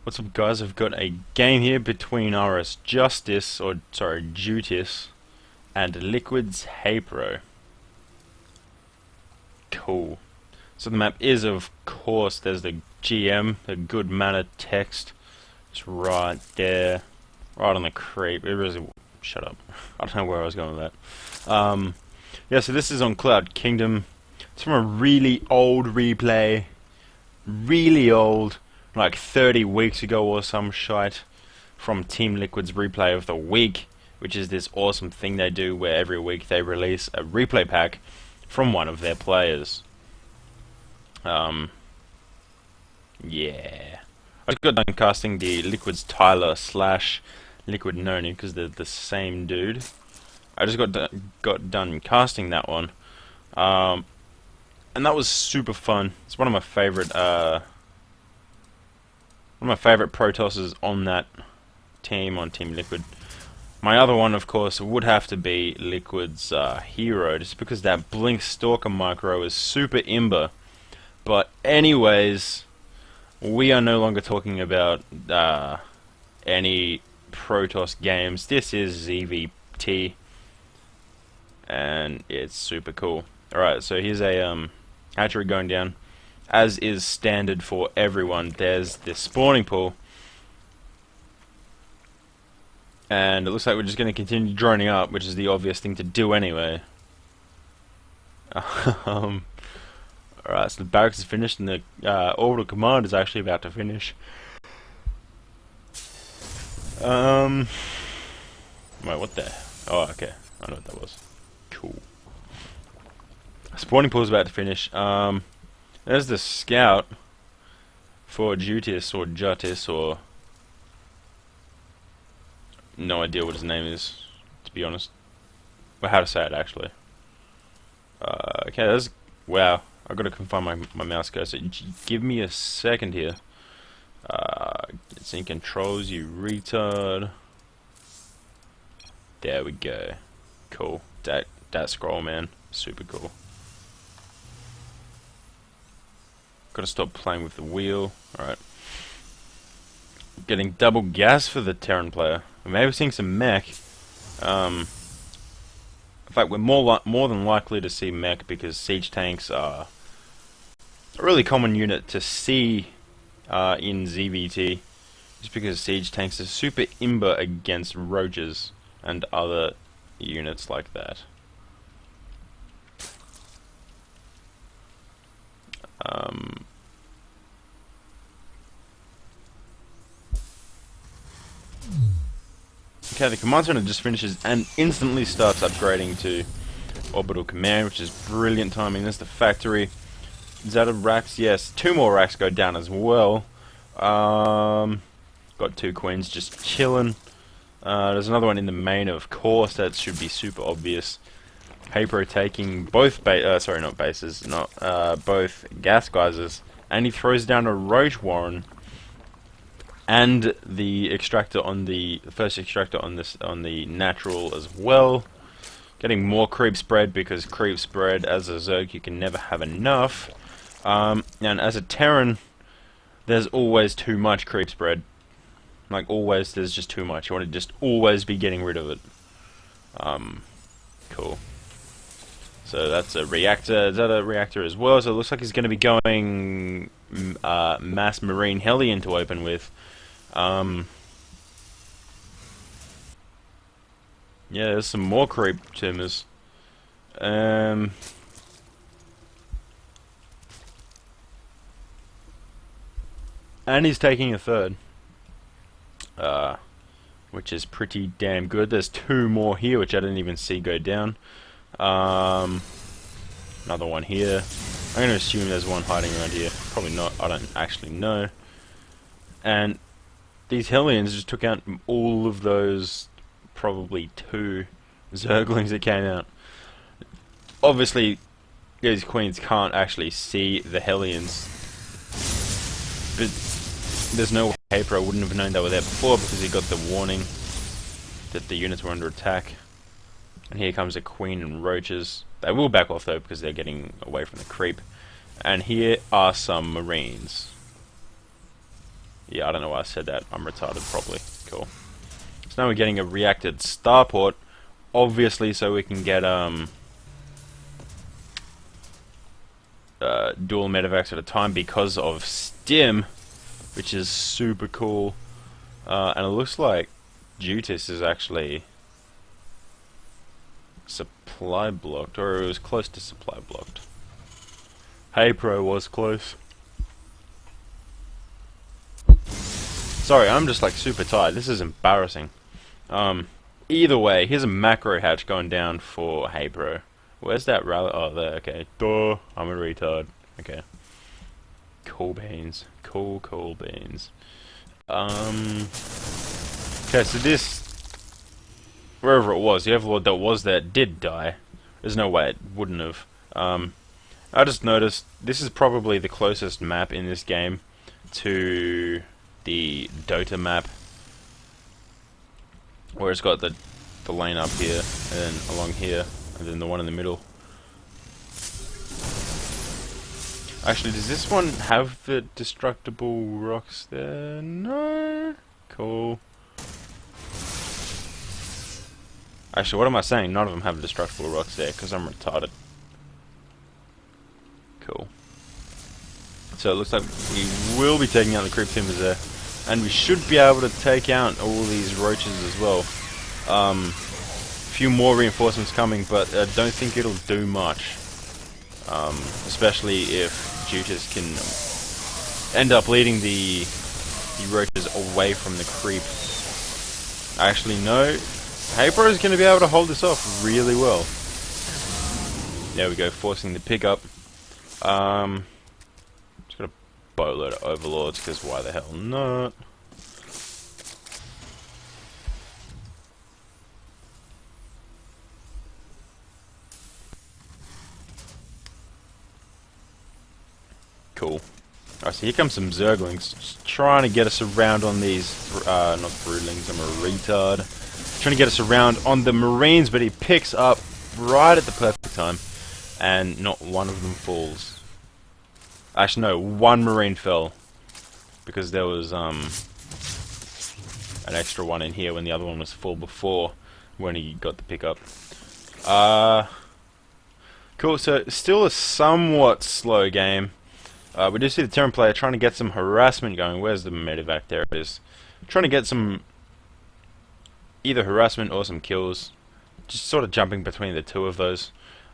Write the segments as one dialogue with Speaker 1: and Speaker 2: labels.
Speaker 1: What's up, guys? I've got a game here between Rsjutice, or sorry, Rsjutice, and LiquidHaypro. Cool. So the map is, of course, there's the GM, the good manner text. It's right there, right on the creep. It really, shut up. I don't know where I was going with that. Yeah, so this is on Cloud Kingdom. It's from a really old replay, really old, like 30 weeks ago or some shite, from Team Liquid's replay of the week, which is this awesome thing they do where every week they release a replay pack from one of their players. Yeah. I just got done casting the Liquid's Tyler / Liquid Noni because they're the same dude. I just got done casting that one. And that was super fun. It's one of my favorite Protosses on that team, on Team Liquid. My other one, of course, would have to be Liquid's hero, just because that Blink Stalker micro is super imber. But anyways, we are no longer talking about any Protoss games. This is ZvT, and it's super cool. Alright, so here's a hatchery going down. As is standard for everyone, there's this spawning pool. And it looks like we're just going to continue droning up, which is the obvious thing to do anyway. Alright, so the barracks is finished and the orbital command is actually about to finish. Wait, what the? Oh, okay. I know what that was. Cool. Spawning pool's about to finish. There's the scout for Rsjutice or Justice, or no idea what his name is, to be honest. Well, how to say it actually. Okay, there's, wow. I've got to confine my mouse cursor. Give me a second here. It's in controls, you retard. There we go. Cool. That scroll, man, super cool. Gotta stop playing with the wheel. Alright. Getting double gas for the Terran player. We may be seeing some mech. In fact, we're more than likely to see mech because siege tanks are a really common unit to see in ZvT. Just because siege tanks are super imber against roaches and other units like that. Okay, the command center just finishes and instantly starts upgrading to orbital command, which is brilliant timing. There's the factory. Is that a racks? Yes, 2 more racks go down as well. Got 2 queens just chilling. There's another one in the main, of course. That should be super obvious. Haypro taking both not bases, both gas geysers, and he throws down a roach warren and the extractor on the first extractor on the natural as well. Getting more creep spread because creep spread as a Zerg you can never have enough. And as a Terran, there's always too much creep spread. Like always, there's just too much. You want to just always be getting rid of it. Cool. So that's a reactor. Is that a reactor as well? So it looks like he's going to be going mass marine Hellion to open with. Yeah, there's some more creep timbers. And he's taking a third. Which is pretty damn good. There's 2 more here, which I didn't even see go down. Another one here. I'm going to assume there's one hiding around here. Probably not. I don't actually know. And these Hellions just took out all of those, probably 2 Zerglings that came out. Obviously, these queens can't actually see the Hellions. But there's no way Haypro wouldn't have known they were there before because he got the warning that the units were under attack. And here comes a queen and roaches. They will back off though because they're getting away from the creep. And here are some marines. Yeah, I don't know why I said that. I'm retarded, probably. Cool. So now we're getting a reacted starport, obviously, so we can get dual medevacs at a time because of stim, which is super cool. And it looks like Rsjutice is actually supply blocked, or it was close to supply blocked. Haypro was close. Sorry, I'm just like super tired. This is embarrassing. Either way, here's a macro hatch going down for Haypro. Where's that rally? Oh, there. Okay. Duh. I'm a retard. Okay. Cool beans. Cool beans. Okay, so this, wherever it was, the Overlord that was there did die. There's no way it wouldn't have. I just noticed this is probably the closest map in this game to the Dota map, where it's got the lane up here, and then along here, and then the one in the middle. Actually, does this one have the destructible rocks there? No? Cool. Actually, what am I saying? None of them have destructible rocks there, because I'm retarded. Cool. So it looks like we will be taking out the creep timbers there. And we should be able to take out all these roaches as well. A few more reinforcements coming, but I don't think it'll do much. Especially if Rsjutice can end up leading the roaches away from the creep. Actually, no. Haypro is going to be able to hold this off really well. There we go, forcing the pickup. Just got a boatload of overlords, because why the hell not? Cool. Alright, so here comes some Zerglings, just trying to get us around on these, not broodlings, I'm a retard. Trying to get us around on the Marines, but he picks up right at the perfect time, and not one of them falls. Actually, no, one Marine fell, because there was an extra one in here when the other one was full before, when he got the pickup. Cool, so still a somewhat slow game. We do see the Terran player trying to get some harassment going. Where's the medevac? There it is. Trying to get some either harassment or some kills. Just sort of jumping between the two of those.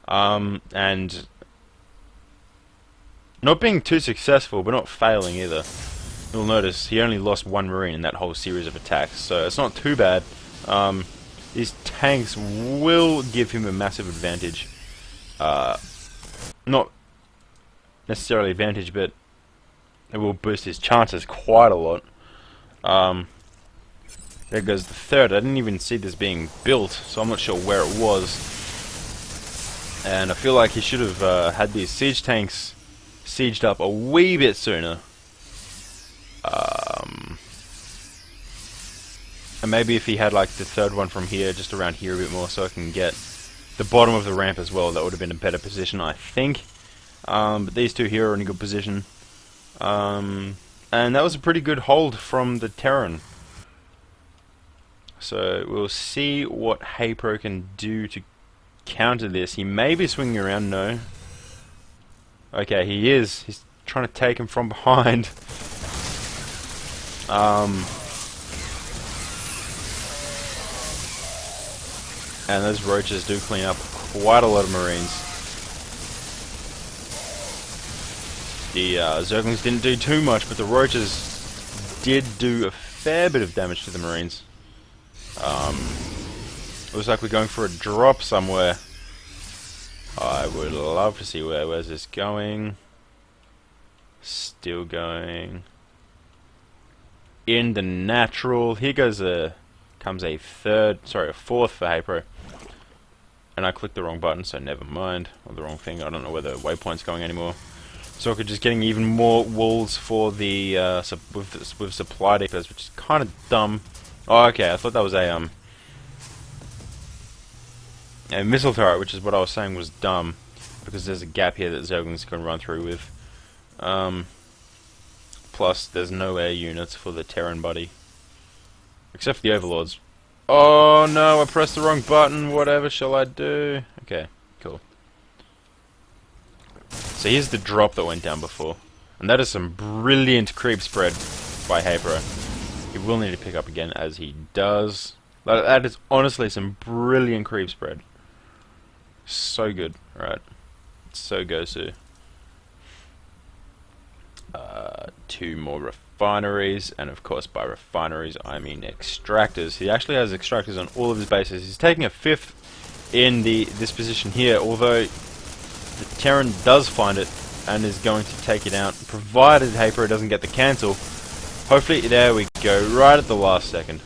Speaker 1: And not being too successful, but not failing either. You'll notice he only lost one Marine in that whole series of attacks, so it's not too bad. These tanks will give him a massive advantage. Not necessarily advantage, but it will boost his chances quite a lot. There goes the third. I didn't even see this being built, so I'm not sure where it was. And I feel like he should have had these siege tanks sieged up a wee bit sooner. And maybe if he had like the third one from here, just around here a bit more, so I can get the bottom of the ramp as well, that would have been a better position, I think. But these two here are in a good position. And that was a pretty good hold from the Terran. So we'll see what Haypro can do to counter this. He may be swinging around, no. Okay, he is. He's trying to take him from behind. And those roaches do clean up quite a lot of Marines. The Zerglings didn't do too much, but the roaches did do a fair bit of damage to the Marines. Looks like we're going for a drop somewhere. I would love to see where's this going. Still going. In the natural. Here goes comes a fourth for Haypro. And I clicked the wrong button, so never mind. Or the wrong thing. I don't know where the waypoint's going anymore. So we're just getting even more walls for the with supply depots, which is kind of dumb. Oh, okay. I thought that was a missile turret, which is what I was saying was dumb, because there's a gap here that Zerglings can run through with. plus there's no air units for the Terran buddy. Except for the Overlords. Oh no, I pressed the wrong button, whatever shall I do? Okay, cool. So here's the drop that went down before. And that is some brilliant creep spread by Haypro. He will need to pick up again, as he does. That is honestly some brilliant creep spread. So good. Alright. So Gosu. 2 more refineries, and of course by refineries I mean extractors. He actually has extractors on all of his bases. He's taking a 5th in this position here, although the Terran does find it and is going to take it out, provided Haypro doesn't get the cancel. Hopefully, there we go, right at the last second.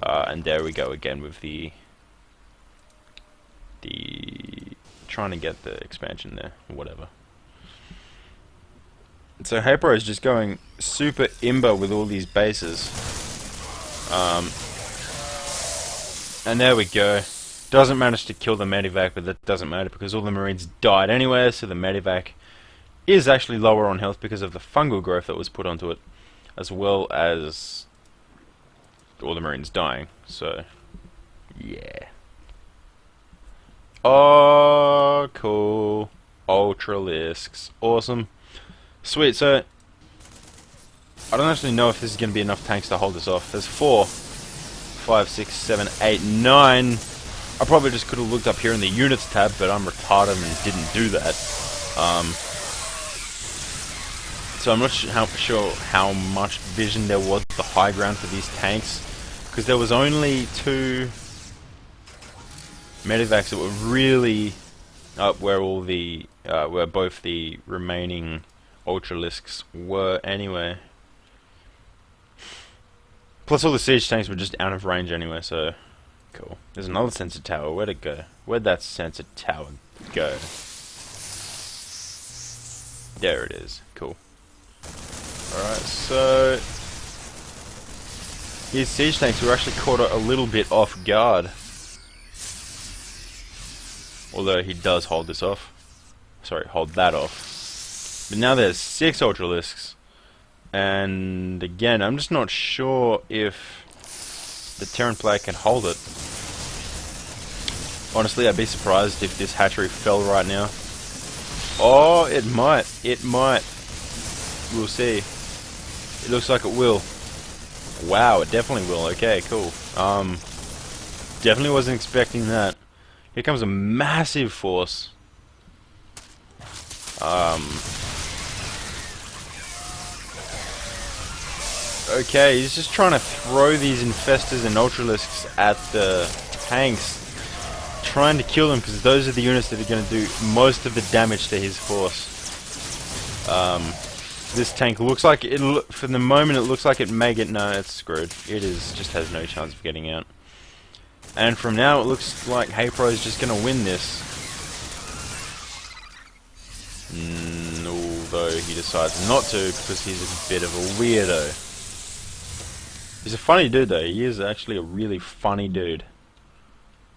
Speaker 1: And there we go again with the trying to get the expansion there, or whatever. So Haypro is just going super imber with all these bases. And there we go. Doesn't manage to kill the Medivac, but that doesn't matter because all the Marines died anyway, so the Medivac is actually lower on health because of the fungal growth that was put onto it, as well as all the Marines dying. So, yeah. Oh, cool. Ultralisks. Awesome. Sweet, so I don't actually know if this is going to be enough tanks to hold this off. There's 4, 5, 6, 7, 8, 9. I probably just could have looked up here in the units tab, but I'm retarded and didn't do that. So I'm not sure how much vision there was at the high ground for these tanks, because there was only 2 Medivacs that were really up where all the where both the remaining Ultralisks were anyway. Plus all the siege tanks were just out of range anyway, so cool. There's another sensor tower. Where'd it go? Where'd that sensor tower go? There it is. Cool. Alright, so his siege tanks were actually caught a little bit off guard. Although he does hold this off. Sorry, hold that off. But now there's 6 Ultralisks. And again, I'm just not sure if the Terran player can hold it. Honestly, I'd be surprised if this hatchery fell right now. Oh, it might. It might. We'll see. It looks like it will. Wow, it definitely will. Okay, cool. Definitely wasn't expecting that. Here comes a massive force. Okay, he's just trying to throw these infestors and ultralisks at the tanks, trying to kill them because those are the units that are going to do most of the damage to his force. This tank looks like it. For the moment, it looks like it may get. No, it's screwed. It just has no chance of getting out. And from now, it looks like Haypro is just going to win this. Although he decides not to because he's a bit of a weirdo. He's a funny dude though, he is actually a really funny dude.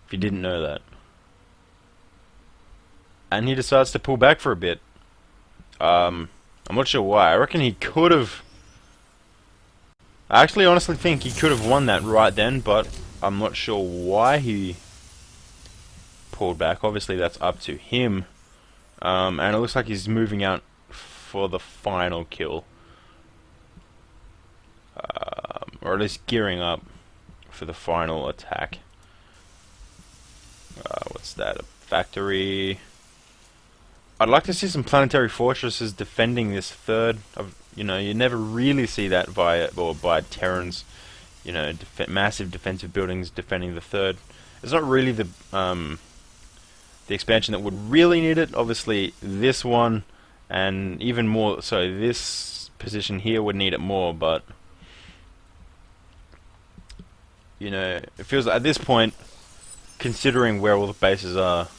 Speaker 1: If you didn't know that. And he decides to pull back for a bit. I'm not sure why. I reckon he could have... I actually honestly think he could have won that right then, but I'm not sure why he pulled back. Obviously that's up to him. And it looks like he's moving out for the final kill. Or at least gearing up for the final attack. What's that? A factory. I'd like to see some planetary fortresses defending this third. You know, you never really see that by Terrans. You know, massive defensive buildings defending the third. It's not really the expansion that would really need it. Obviously, this one, and even more so, this position here would need it more. But you know, it feels like at this point, considering where all the bases are,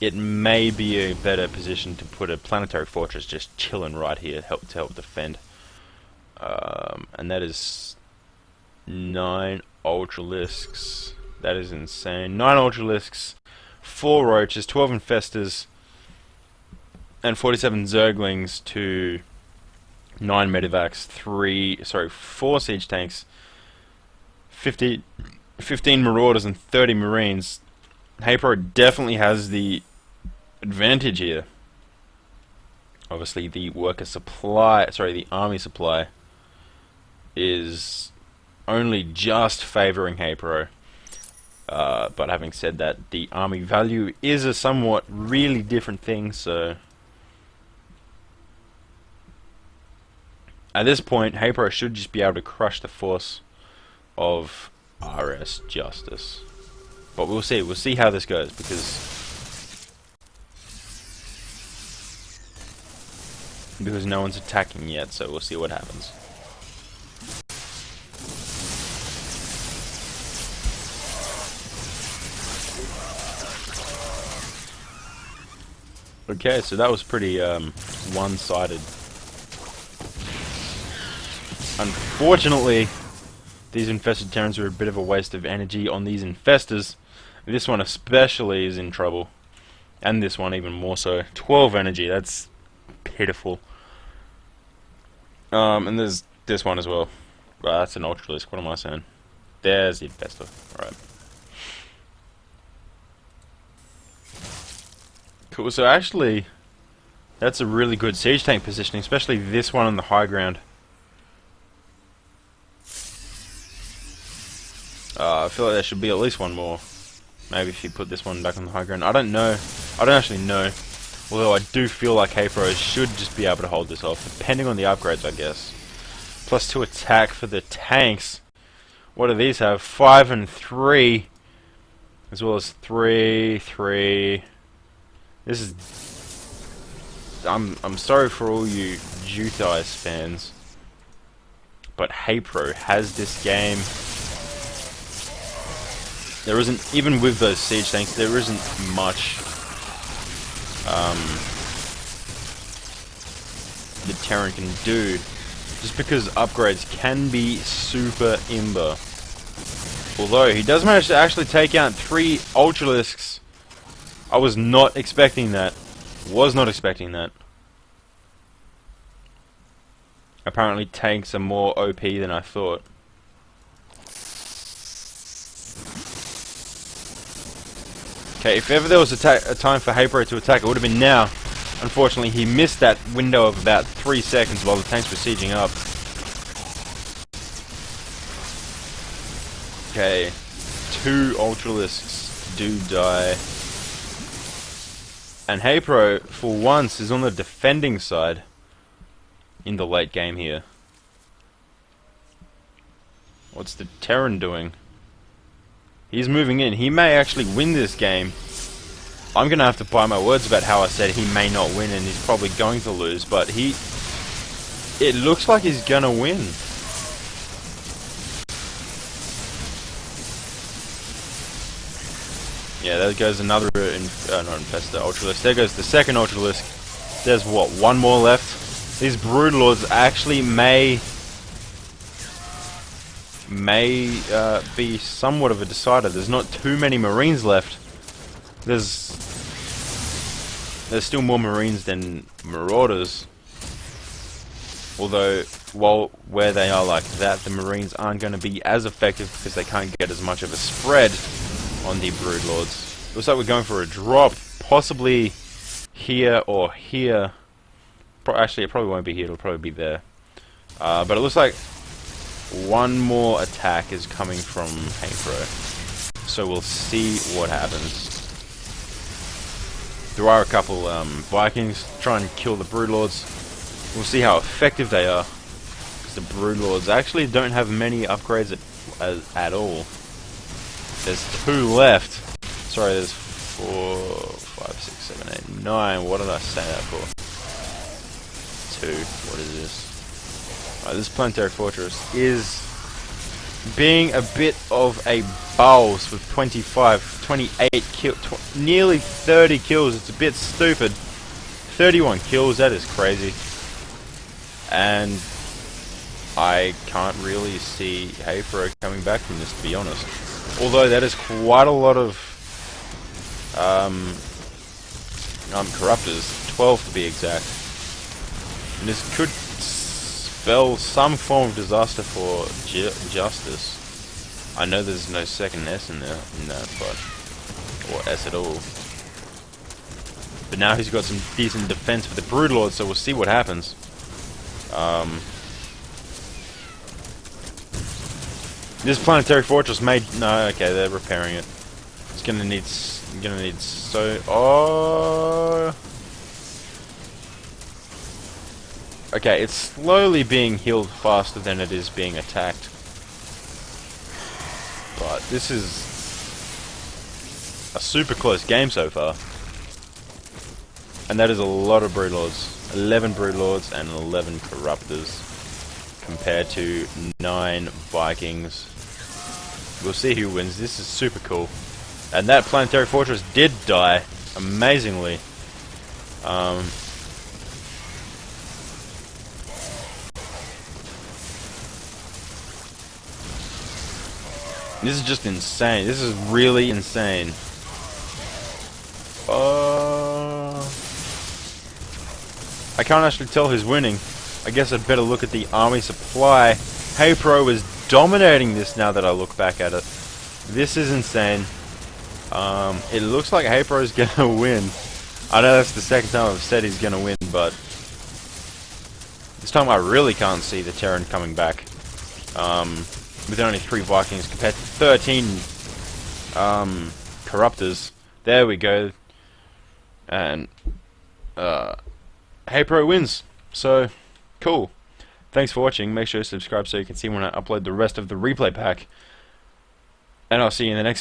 Speaker 1: it may be a better position to put a planetary fortress just chilling right here, to help defend. And that is 9 Ultralisks. That is insane. 9 Ultralisks, 4 Roaches, 12 Infestors, and 47 Zerglings to 9 medevacs, 4 siege tanks, 15 marauders, and 30 marines. HayPro definitely has the advantage here. Obviously, the army supply is only just favoring HayPro. But having said that, the army value is a somewhat really different thing, so at this point, HayPro should just be able to crush the force of Rsjutice. But we'll see how this goes, because no one's attacking yet, so we'll see what happens. Okay, so that was pretty one-sided. Unfortunately, these infested Terrans are a bit of a waste of energy on these infestors. This one especially is in trouble. And this one even more so. 12 energy, that's pitiful. And there's this one as well. That's an Ultralisk, what am I saying? There's the infestor, alright. Cool, so actually, that's a really good siege tank positioning, especially this one on the high ground. I feel like there should be at least one more. Maybe if you put this one back on the high ground. I don't know. I don't actually know. Although I do feel like HayPro should just be able to hold this off, depending on the upgrades, I guess. +2 attack for the tanks. What do these have? 5 and 3. As well as 3, 3. This is... I'm sorry for all you ZvT fans, but HayPro has this game. There isn't, even with those siege tanks, there isn't much the Terran can do, just because upgrades can be super imber. Although he does manage to actually take out 3 Ultralisks. I was not expecting that. Was not expecting that. Apparently tanks are more OP than I thought. Okay, if ever there was a time for HayPro to attack, it would have been now. Unfortunately, he missed that window of about 3 seconds while the tanks were sieging up. Okay, 2 Ultralisks do die. And HayPro, for once, is on the defending side in the late game here. What's the Terran doing? He's moving in. He may actually win this game. I'm going to have to buy my words about how I said he may not win and he's probably going to lose, but it looks like he's going to win. Yeah, there goes another not infestor, Ultralisk. There goes the second Ultralisk. There's what, 1 more left? These Broodlords actually may be somewhat of a decider. There's not too many Marines left. There's still more Marines than Marauders. Although, where they are like that, the Marines aren't going to be as effective because they can't get as much of a spread on the Broodlords. Looks like we're going for a drop, possibly here or here. Actually, it probably won't be here, it'll probably be there. But it looks like 1 more attack is coming from HayPro. So we'll see what happens. There are a couple Vikings trying to kill the Broodlords. We'll see how effective they are. Because the Broodlords actually don't have many upgrades at all. There's 2 left. Sorry, there's 4, 5, 6, 7, 8, 9. What did I say that for? 2. What is this? This planetary fortress is being a bit of a balls with 25, 28 kills, nearly 30 kills. It's a bit stupid. 31 kills, that is crazy. And I can't really see HayPro coming back from this, to be honest. Although that is quite a lot of corruptors, 12 to be exact. And this could spell some form of disaster for justice. I know there's no second S in there, but or S at all. But now he's got some decent defense for the Broodlord, so we'll see what happens. This planetary fortress made no. Okay, they're repairing it. It's gonna need so. Oh. Okay, it's slowly being healed faster than it is being attacked. But this is a super close game so far. And that is a lot of Broodlords. 11 Broodlords and 11 Corruptors. Compared to 9 Vikings. We'll see who wins. This is super cool. And that planetary fortress did die. Amazingly. This is just insane. This is really insane. I can't actually tell who's winning. I guess I'd better look at the army supply. LiquidHaypro is dominating this now that I look back at it. This is insane. It looks like LiquidHaypro is gonna win. I know that's the second time I've said he's gonna win, but this time I really can't see the Terran coming back. With only 3 Vikings compared to 13 Corruptors. There we go. And LiquidHaypro wins. So cool. Thanks for watching. Make sure to subscribe so you can see when I upload the rest of the replay pack. And I'll see you in the next video.